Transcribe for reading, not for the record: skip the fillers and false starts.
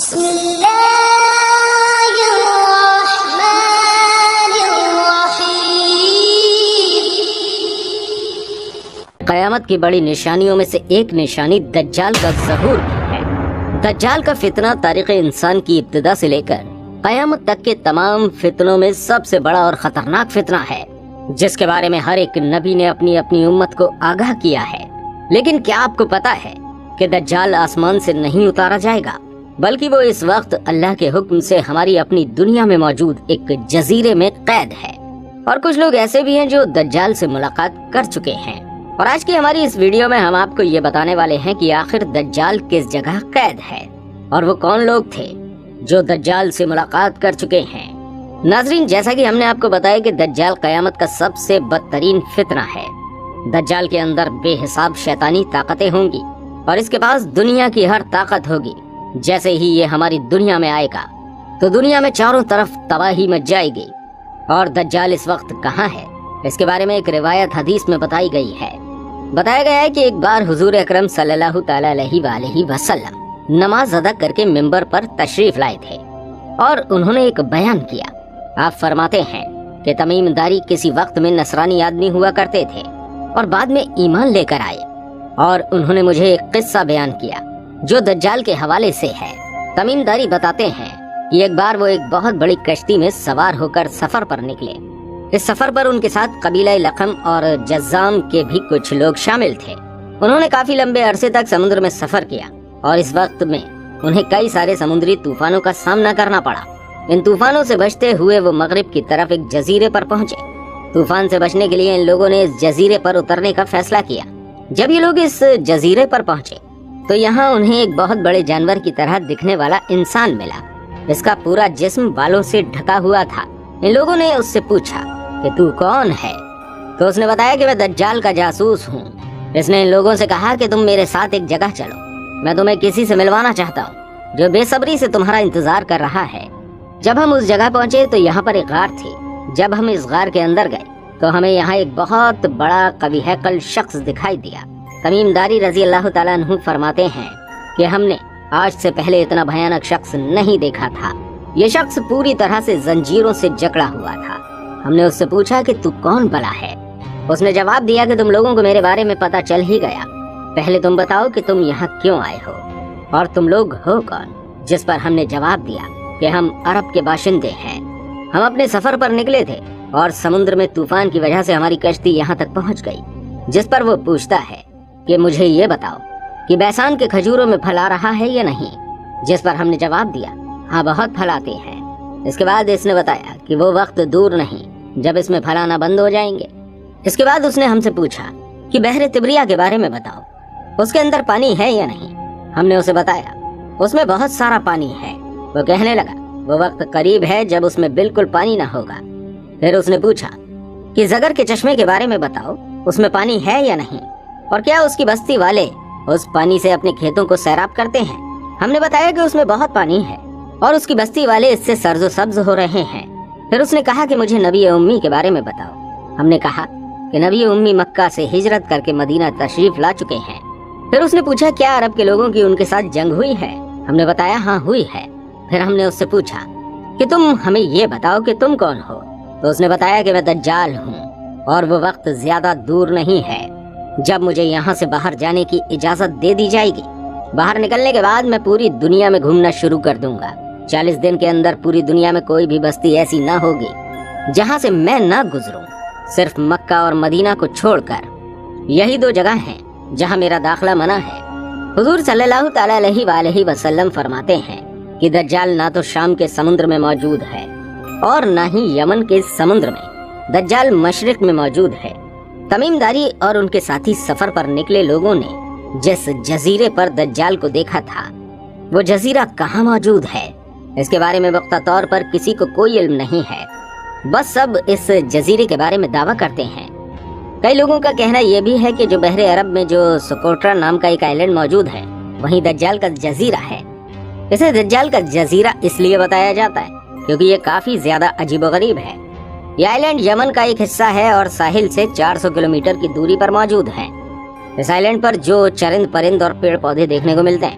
بسم اللہ الرحمن الرحیم۔ قیامت کی بڑی نشانیوں میں سے ایک نشانی دجال کا ظہور ہے۔ دجال کا فتنہ تاریخ انسان کی ابتدا سے لے کر قیامت تک کے تمام فتنوں میں سب سے بڑا اور خطرناک فتنہ ہے، جس کے بارے میں ہر ایک نبی نے اپنی اپنی امت کو آگاہ کیا ہے۔ لیکن کیا آپ کو پتا ہے کہ دجال آسمان سے نہیں اتارا جائے گا، بلکہ وہ اس وقت اللہ کے حکم سے ہماری اپنی دنیا میں موجود ایک جزیرے میں قید ہے، اور کچھ لوگ ایسے بھی ہیں جو دجال سے ملاقات کر چکے ہیں۔ اور آج کی ہماری اس ویڈیو میں ہم آپ کو یہ بتانے والے ہیں کہ آخر دجال کس جگہ قید ہے اور وہ کون لوگ تھے جو دجال سے ملاقات کر چکے ہیں۔ ناظرین، جیسا کہ ہم نے آپ کو بتایا کہ دجال قیامت کا سب سے بدترین فتنہ ہے۔ دجال کے اندر بے حساب شیطانی طاقتیں ہوں گی اور اس کے پاس دنیا کی ہر طاقت ہوگی۔ جیسے ہی یہ ہماری دنیا میں آئے گا تو دنیا میں چاروں طرف تباہی مچ جائے گی۔ اور دجال اس وقت کہاں ہے، اس کے بارے میں ایک روایت حدیث میں بتائی گئی ہے۔ بتایا گیا ہے کہ ایک بار حضور اکرم صلی اللہ تعالی علیہ وآلہ وسلم نماز ادا کر کے منبر پر تشریف لائے تھے اور انہوں نے ایک بیان کیا۔ آپ فرماتے ہیں کہ تمیم داری کسی وقت میں نصرانی آدمی ہوا کرتے تھے اور بعد میں ایمان لے کر آئے، اور انہوں نے مجھے ایک قصہ بیان کیا جو دجال کے حوالے سے ہے۔ تمیم داری بتاتے ہیں کہ ایک بار وہ ایک بہت بڑی کشتی میں سوار ہو کر سفر پر نکلے۔ اس سفر پر ان کے ساتھ قبیلہ لقم اور جزام کے بھی کچھ لوگ شامل تھے۔ انہوں نے کافی لمبے عرصے تک سمندر میں سفر کیا اور اس وقت میں انہیں کئی سارے سمندری طوفانوں کا سامنا کرنا پڑا۔ ان طوفانوں سے بچتے ہوئے وہ مغرب کی طرف ایک جزیرے پر پہنچے۔ طوفان سے بچنے کے لیے ان لوگوں نے اس جزیرے پر اترنے کا فیصلہ کیا۔ جب یہ لوگ اس جزیرے پر پہنچے تو یہاں انہیں ایک بہت بڑے جانور کی طرح دکھنے والا انسان ملا۔ اس کا پورا جسم بالوں سے ڈھکا ہوا تھا۔ ان لوگوں نے اس سے پوچھا کہ تو کون ہے؟ تو اس نے بتایا کہ میں دجال کا جاسوس ہوں۔ اس نے ان لوگوں سے کہا کہ تم میرے ساتھ ایک جگہ چلو، میں تمہیں کسی سے ملوانا چاہتا ہوں جو بے صبری سے تمہارا انتظار کر رہا ہے۔ جب ہم اس جگہ پہنچے تو یہاں پر ایک غار تھی۔ جب ہم اس غار کے اندر گئے تو ہمیں یہاں ایک بہت بڑا قوی ہیکل شخص دکھائی دیا۔ تمیم داری رضی اللہ تعالیٰ عنہ فرماتے ہیں کہ ہم نے آج سے پہلے اتنا بھیانک شخص نہیں دیکھا تھا۔ یہ شخص پوری طرح سے زنجیروں سے جکڑا ہوا تھا۔ ہم نے اس سے پوچھا کہ تو کون بلا ہے؟ اس نے جواب دیا کہ تم لوگوں کو میرے بارے میں پتہ چل ہی گیا، پہلے تم بتاؤ کہ تم یہاں کیوں آئے ہو اور تم لوگ ہو کون؟ جس پر ہم نے جواب دیا کہ ہم عرب کے باشندے ہیں۔ ہم اپنے سفر پر نکلے تھے اور سمندر میں طوفان کی وجہ سے ہماری کشتی یہاں تک پہنچ گئی۔ جس پر وہ پوچھتا ہے کہ مجھے یہ بتاؤ کہ بیسان کے کھجوروں میں پھل آ رہا ہے یا نہیں؟ جس پر ہم نے جواب دیا ہاں بہت پھل آتے ہیں۔ اس کے بعد اس نے بتایا کہ وہ وقت دور نہیں جب اس میں پھل آنا بند ہو جائیں گے۔ اس کے بعد اس نے ہم سے پوچھا کہ بحر تبریہ کے بارے میں بتاؤ، اس کے اندر پانی ہے یا نہیں؟ ہم نے اسے بتایا اس میں بہت سارا پانی ہے۔ وہ کہنے لگا وہ وقت قریب ہے جب اس میں بالکل پانی نہ ہوگا۔ پھر اس نے پوچھا کہ زگر کے چشمے کے بارے میں بتاؤ، اس میں پانی ہے یا نہیں، اور کیا اس کی بستی والے اس پانی سے اپنے کھیتوں کو سیراب کرتے ہیں؟ ہم نے بتایا کہ اس میں بہت پانی ہے اور اس کی بستی والے اس سے سرز و سبز ہو رہے ہیں۔ پھر اس نے کہا کہ مجھے نبی امی کے بارے میں بتاؤ۔ ہم نے کہا کہ نبی امی مکہ سے ہجرت کر کے مدینہ تشریف لا چکے ہیں۔ پھر اس نے پوچھا کیا عرب کے لوگوں کی ان کے ساتھ جنگ ہوئی ہے؟ ہم نے بتایا ہاں ہوئی ہے۔ پھر ہم نے اس سے پوچھا کہ تم ہمیں یہ بتاؤ کہ تم کون ہو؟ تو اس نے بتایا کہ میں دجال ہوں اور وہ وقت زیادہ دور نہیں ہے جب مجھے یہاں سے باہر جانے کی اجازت دے دی جائے گی۔ باہر نکلنے کے بعد میں پوری دنیا میں گھومنا شروع کر دوں گا۔ 40 دن کے اندر پوری دنیا میں کوئی بھی بستی ایسی نہ ہوگی جہاں سے میں نہ گزروں، صرف مکہ اور مدینہ کو چھوڑ کر۔ یہی 2 جگہ ہیں جہاں میرا داخلہ منع ہے۔ حضور صلی اللہ تعالی علیہ وآلہ وسلم فرماتے ہیں کہ دجال نہ تو شام کے سمندر میں موجود ہے اور نہ ہی یمن کے سمندر میں، دجال مشرق میں موجود ہے۔ تمیم داری اور ان کے ساتھی سفر پر نکلے لوگوں نے جس جزیرے پر دجال کو دیکھا تھا وہ جزیرہ کہاں موجود ہے اس کے بارے میں پختہ طور پر کسی کو کوئی علم نہیں ہے۔ بس سب اس جزیرے کے بارے میں دعویٰ کرتے ہیں۔ کئی لوگوں کا کہنا یہ بھی ہے کہ جو بحر عرب میں جو سکوٹرا نام کا ایک آئلینڈ موجود ہے وہیں دجال کا جزیرہ ہے۔ اسے دجال کا جزیرہ اس لیے بتایا جاتا ہے کیونکہ یہ کافی زیادہ عجیب و غریب ہے۔ یہ آئلینڈ یمن کا ایک حصہ ہے اور ساحل سے 400 کلومیٹر کی دوری پر موجود ہے۔ اس آئلینڈ پر جو چرند پرند اور پیڑ پودے دیکھنے کو ملتے ہیں